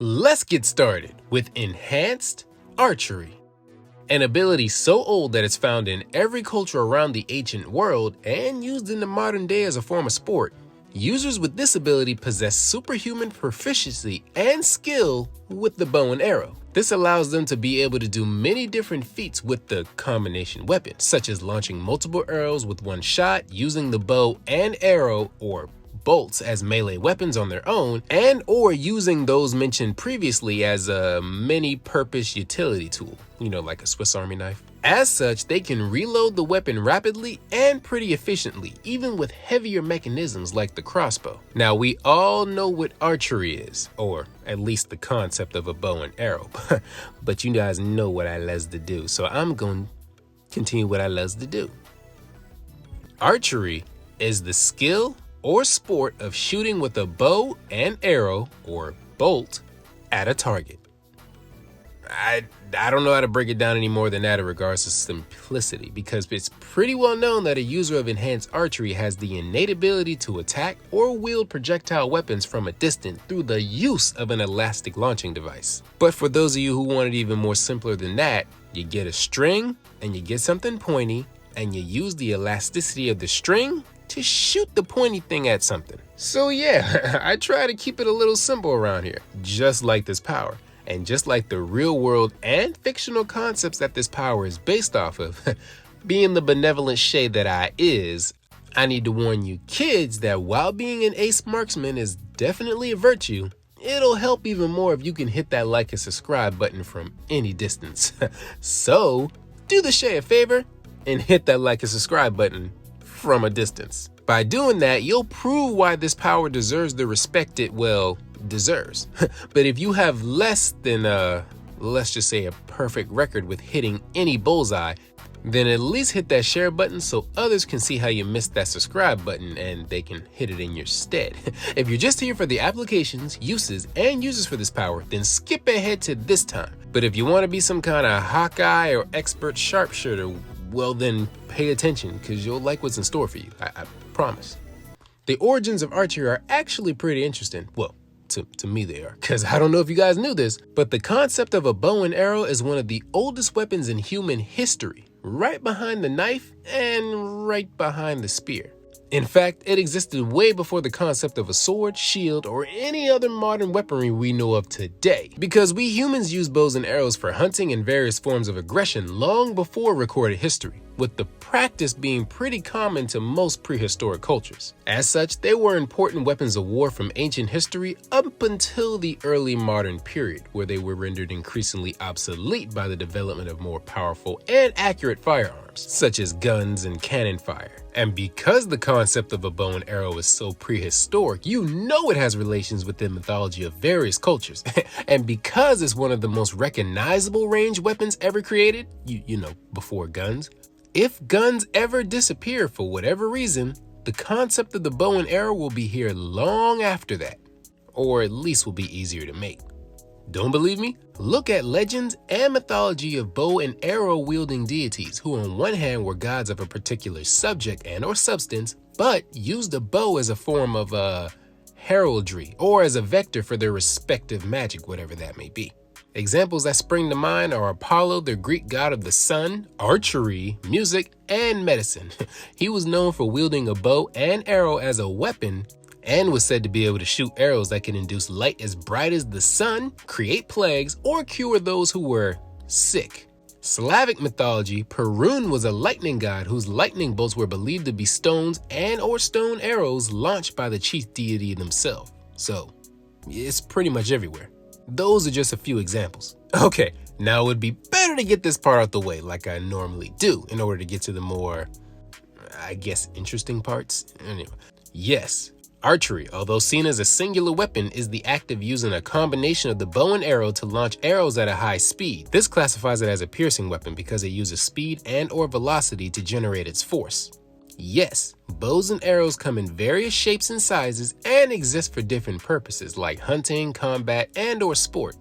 Let's get started with Enhanced Archery, an ability so old that it's found in every culture around the ancient world and used in the modern day as a form of sport. Users with this ability possess superhuman proficiency and skill with the bow and arrow. This allows them to be able to do many different feats with the combination weapon, such as launching multiple arrows with one shot, using the bow and arrow or bolts as melee weapons on their own, and or using those mentioned previously as a many-purpose utility tool, like a Swiss Army knife. As such, they can reload the weapon rapidly and pretty efficiently, even with heavier mechanisms like the crossbow. Now, we all know what archery is, or at least the concept of a bow and arrow, but you guys know what I loves to do, so I'm going to continue what I loves to do. Archery is the skill or sport of shooting with a bow and arrow or bolt at a target. I don't know how to break it down any more than that in regards to simplicity, because it's pretty well known that a user of Enhanced Archery has the innate ability to attack or wield projectile weapons from a distance through the use of an elastic launching device. But for those of you who want it even more simpler than that, you get a string and you get something pointy and you use the elasticity of the string to shoot the pointy thing at something. So yeah, I try to keep it a little simple around here, just like this power. And just like the real world and fictional concepts that this power is based off of, being the benevolent Shay that I need to warn you kids that while being an ace marksman is definitely a virtue, it'll help even more if you can hit that like and subscribe button from any distance. So do the Shay a favor and hit that like and subscribe button from a distance. By doing that, you'll prove why this power deserves the respect it deserves. But if you have less than let's just say a perfect record with hitting any bullseye, then at least hit that share button so others can see how you missed that subscribe button and they can hit it in your stead. If you're just here for the applications, uses, and uses for this power, then skip ahead to this time. But if you want to be some kind of Hawkeye or expert sharpshooter, well then pay attention, because you'll like what's in store for you, I promise. The origins of archery are actually pretty interesting. Well, to me they are, because I don't know if you guys knew this, but the concept of a bow and arrow is one of the oldest weapons in human history, right behind the knife and right behind the spear. In fact, it existed way before the concept of a sword, shield, or any other modern weaponry we know of today, because we humans use bows and arrows for hunting and various forms of aggression long before recorded history, with the practice being pretty common to most prehistoric cultures. As such, they were important weapons of war from ancient history up until the early modern period, where they were rendered increasingly obsolete by the development of more powerful and accurate firearms, such as guns and cannon fire. And because the concept of a bow and arrow is so prehistoric, you know it has relations with the mythology of various cultures. And because it's one of the most recognizable ranged weapons ever created, before guns, if guns ever disappear for whatever reason, the concept of the bow and arrow will be here long after that, or at least will be easier to make. Don't believe me? Look at legends and mythology of bow and arrow wielding deities who on one hand were gods of a particular subject and or substance, but used a bow as a form of heraldry or as a vector for their respective magic, whatever that may be. Examples that spring to mind are Apollo, the Greek god of the sun, archery, music, and medicine. He was known for wielding a bow and arrow as a weapon, and was said to be able to shoot arrows that can induce light as bright as the sun, create plagues, or cure those who were sick. Slavic mythology, Perun was a lightning god whose lightning bolts were believed to be stones and or stone arrows launched by the chief deity themselves. So, it's pretty much everywhere. Those are just a few examples. Okay, now it would be better to get this part out the way like I normally do in order to get to the more, interesting parts. Anyway, yes. Archery, although seen as a singular weapon, is the act of using a combination of the bow and arrow to launch arrows at a high speed. This classifies it as a piercing weapon because it uses speed and or velocity to generate its force. Yes, bows and arrows come in various shapes and sizes and exist for different purposes like hunting, combat, and or sport.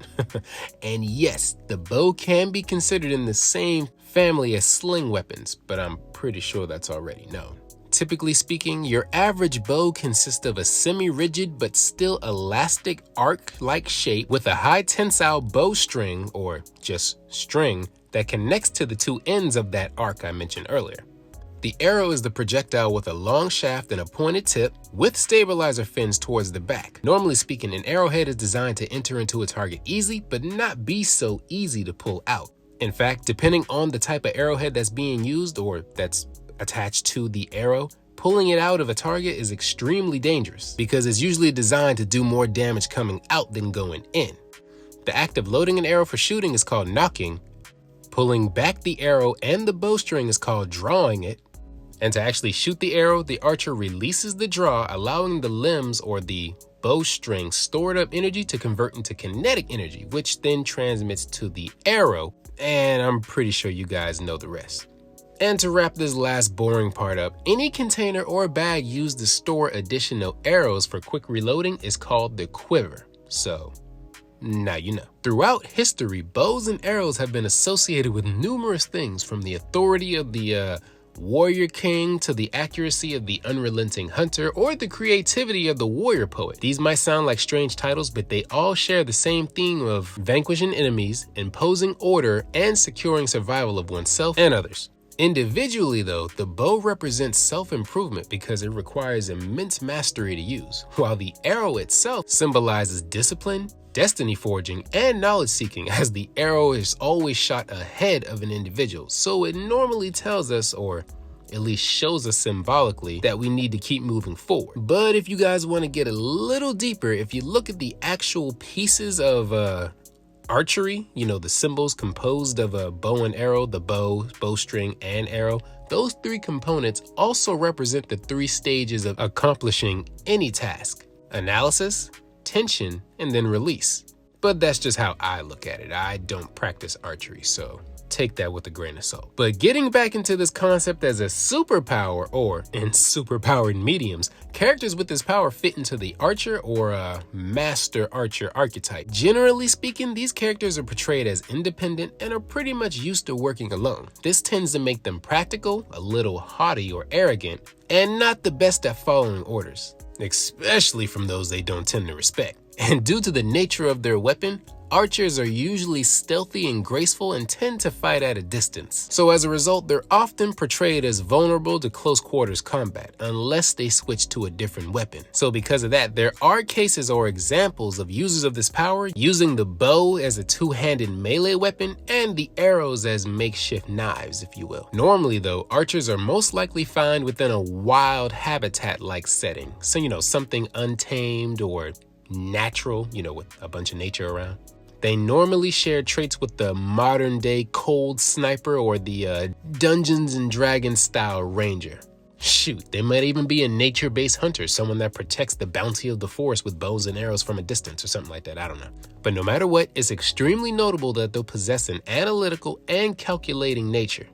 And yes, the bow can be considered in the same family as sling weapons, but I'm pretty sure that's already known. Typically speaking, your average bow consists of a semi-rigid but still elastic arc-like shape with a high tensile bowstring, or just string, that connects to the two ends of that arc I mentioned earlier. The arrow is the projectile with a long shaft and a pointed tip with stabilizer fins towards the back. Normally speaking, an arrowhead is designed to enter into a target easily, but not be so easy to pull out. In fact, depending on the type of arrowhead that's being used or that's attached to the arrow, pulling it out of a target is extremely dangerous because it's usually designed to do more damage coming out than going in. The act of loading an arrow for shooting is called nocking. Pulling back the arrow and the bowstring is called drawing it. And to actually shoot the arrow, the archer releases the draw, allowing the limbs or the bowstring stored up energy to convert into kinetic energy, which then transmits to the arrow, and I'm pretty sure you guys know the rest. And to wrap this last boring part up, any container or bag used to store additional arrows for quick reloading is called the quiver. So now you know. Throughout history, bows and arrows have been associated with numerous things, from the authority of the warrior king to the accuracy of the unrelenting hunter or the creativity of the warrior poet. These might sound like strange titles, but they all share the same theme of vanquishing enemies, imposing order, and securing survival of oneself and others. Individually though, the bow represents self-improvement because it requires immense mastery to use, while the arrow itself symbolizes discipline, destiny forging, and knowledge seeking, as the arrow is always shot ahead of an individual, so it normally tells us, or at least shows us symbolically, that we need to keep moving forward. But if you guys want to get a little deeper, if you look at the actual pieces of archery, you know, the symbols composed of a bow and arrow, the bow, bowstring, and arrow, those three components also represent the three stages of accomplishing any task: analysis, tension, and then release. But that's just how I look at it. I don't practice archery, so take that with a grain of salt. But getting back into this concept as a superpower, or in superpowered mediums, characters with this power fit into the archer or a master archer archetype. Generally speaking, these characters are portrayed as independent and are pretty much used to working alone. This tends to make them practical, a little haughty or arrogant, and not the best at following orders, especially from those they don't tend to respect. And due to the nature of their weapon, archers are usually stealthy and graceful and tend to fight at a distance. So as a result, they're often portrayed as vulnerable to close quarters combat unless they switch to a different weapon. So because of that, there are cases or examples of users of this power using the bow as a two-handed melee weapon and the arrows as makeshift knives, if you will. Normally though, archers are most likely found within a wild habitat-like setting. So, you know, something untamed or natural, you know, with a bunch of nature around. They normally share traits with the modern day cold sniper or the Dungeons and Dragons style ranger. Shoot, they might even be a nature-based hunter, someone that protects the bounty of the forest with bows and arrows from a distance or something like that, I don't know. But no matter what, it's extremely notable that they'll possess an analytical and calculating nature.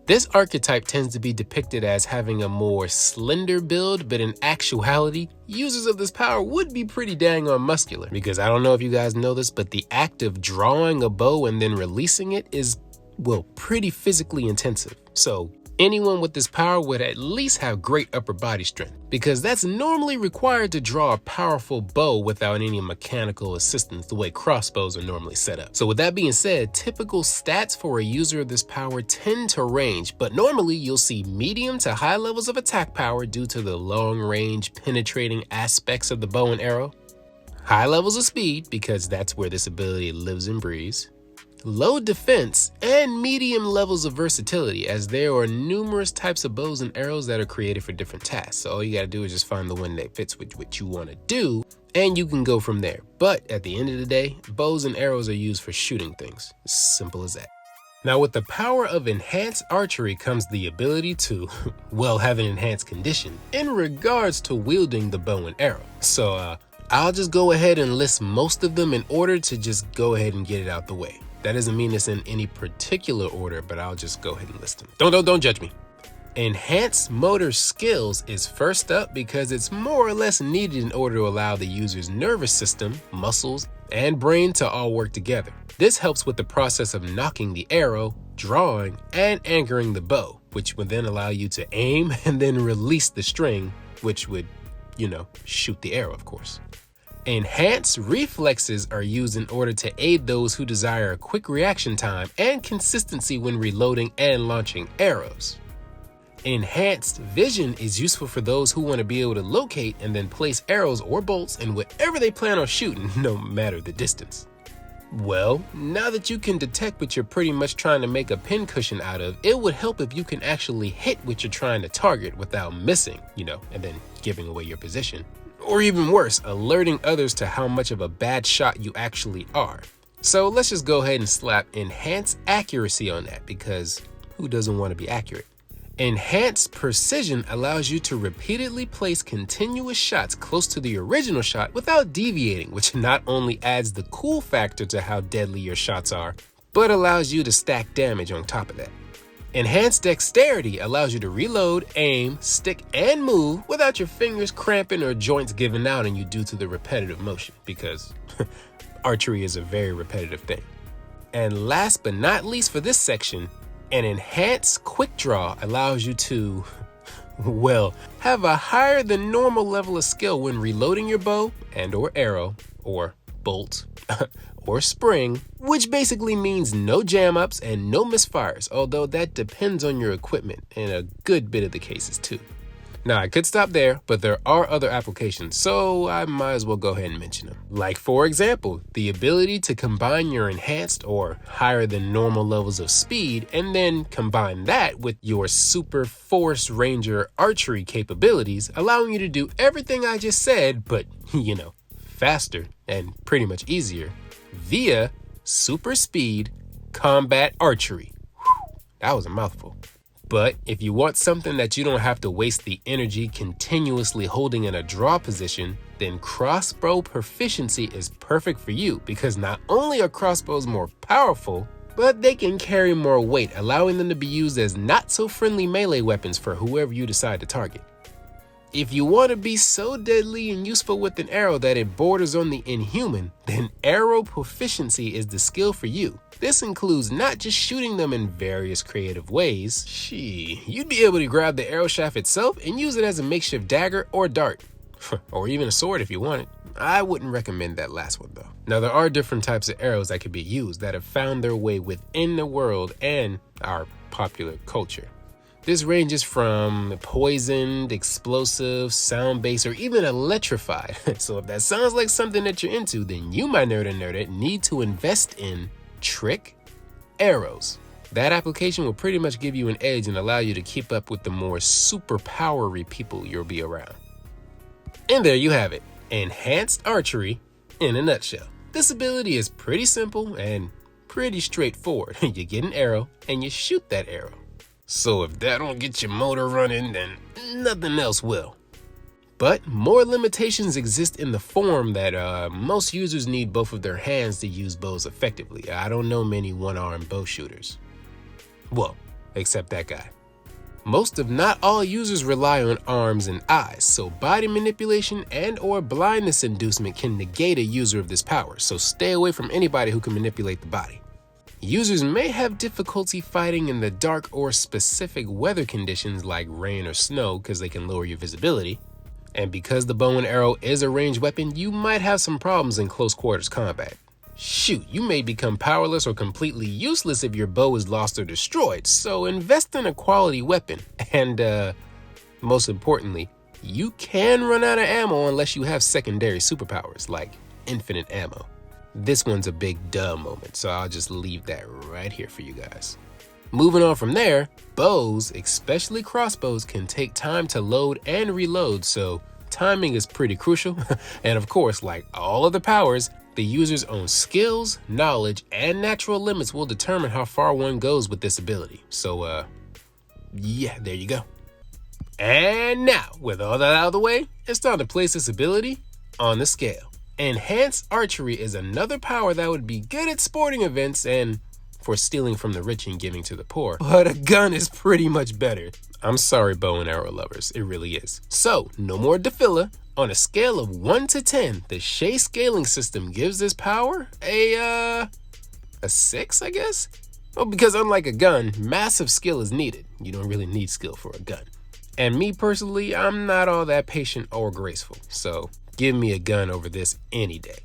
This archetype tends to be depicted as having a more slender build, but in actuality, users of this power would be pretty dang on muscular. Because I don't know if you guys know this, but the act of drawing a bow and then releasing it is, well, pretty physically intensive. So anyone with this power would at least have great upper body strength, because that's normally required to draw a powerful bow without any mechanical assistance the way crossbows are normally set up. So with that being said, typical stats for a user of this power tend to range, but normally you'll see medium to high levels of attack power due to the long range penetrating aspects of the bow and arrow, high levels of speed because that's where this ability lives and breathes, low defense, and medium levels of versatility, as there are numerous types of bows and arrows that are created for different tasks. So all you gotta do is just find the one that fits with what you wanna do, and you can go from there. But at the end of the day, bows and arrows are used for shooting things. As simple as that. Now with the power of enhanced archery comes the ability to, well, have an enhanced condition in regards to wielding the bow and arrow. So I'll just go ahead and list most of them in order to just go ahead and get it out the way. That doesn't mean it's in any particular order, but I'll just go ahead and list them. Don't judge me. Enhanced motor skills is first up because it's more or less needed in order to allow the user's nervous system, muscles, and brain to all work together. This helps with the process of knocking the arrow, drawing, and anchoring the bow, which would then allow you to aim and then release the string, which would, shoot the arrow, of course. Enhanced reflexes are used in order to aid those who desire a quick reaction time and consistency when reloading and launching arrows. Enhanced vision is useful for those who want to be able to locate and then place arrows or bolts in whatever they plan on shooting, no matter the distance. Well, now that you can detect what you're pretty much trying to make a pincushion out of, it would help if you can actually hit what you're trying to target without missing, and then giving away your position. Or even worse, alerting others to how much of a bad shot you actually are. So let's just go ahead and slap enhanced accuracy on that, because who doesn't want to be accurate? Enhanced precision allows you to repeatedly place continuous shots close to the original shot without deviating, which not only adds the cool factor to how deadly your shots are, but allows you to stack damage on top of that. Enhanced dexterity allows you to reload, aim, stick, and move without your fingers cramping or joints giving out on you due to the repetitive motion, because archery is a very repetitive thing. And last but not least for this section, an enhanced quick draw allows you to, have a higher than normal level of skill when reloading your bow and or arrow or bolt or spring, which basically means no jam ups and no misfires, although that depends on your equipment in a good bit of the cases too. Now, I could stop there, but there are other applications, so I might as well go ahead and mention them. Like, for example, the ability to combine your enhanced or higher than normal levels of speed and then combine that with your super force ranger archery capabilities, allowing you to do everything I just said, but, faster and pretty much easier via super speed combat archery. Whew, that was a mouthful. But if you want something that you don't have to waste the energy continuously holding in a draw position, then crossbow proficiency is perfect for you, because not only are crossbows more powerful, but they can carry more weight, allowing them to be used as not so friendly melee weapons for whoever you decide to target. If you want to be so deadly and useful with an arrow that it borders on the inhuman, then arrow proficiency is the skill for you. This includes not just shooting them in various creative ways. You'd be able to grab the arrow shaft itself and use it as a makeshift dagger or dart, or even a sword if you want it. I wouldn't recommend that last one though. Now, there are different types of arrows that could be used that have found their way within the world and our popular culture. This ranges from poisoned, explosive, sound-based, or even electrified. So if that sounds like something that you're into, then you, my nerd and nerdette, need to invest in trick arrows. That application will pretty much give you an edge and allow you to keep up with the more super powery people you'll be around. And there you have it, enhanced archery in a nutshell. This ability is pretty simple and pretty straightforward. You get an arrow and you shoot that arrow. So if that don't get your motor running, then nothing else will. But more limitations exist in the form that most users need both of their hands to use bows effectively. I don't know many one-armed bow shooters. Well, except that guy. Most if not all users rely on arms and eyes, so body manipulation and or blindness inducement can negate a user of this power, so stay away from anybody who can manipulate the body. Users may have difficulty fighting in the dark or specific weather conditions like rain or snow because they can lower your visibility. And because the bow and arrow is a ranged weapon, you might have some problems in close quarters combat. Shoot, you may become powerless or completely useless if your bow is lost or destroyed, so invest in a quality weapon. And most importantly, you can run out of ammo unless you have secondary superpowers like infinite ammo. This one's a big duh moment, so I'll just leave that right here for you guys. Moving on from there, bows, especially crossbows, can take time to load and reload, so timing is pretty crucial. And of course, like all other powers, the user's own skills, knowledge, and natural limits will determine how far one goes with this ability. So, yeah, there you go. And now, with all that out of the way, it's time to place this ability on the scale. Enhanced archery is another power that would be good at sporting events and for stealing from the rich and giving to the poor, but a gun is pretty much better. I'm sorry, bow and arrow lovers, it really is. So, no more defilla. On a scale of 1 to 10, the Shea scaling system gives this power a 6, I guess? Well, because unlike a gun, massive skill is needed. You don't really need skill for a gun. And me personally, I'm not all that patient or graceful. So give me a gun over this any day.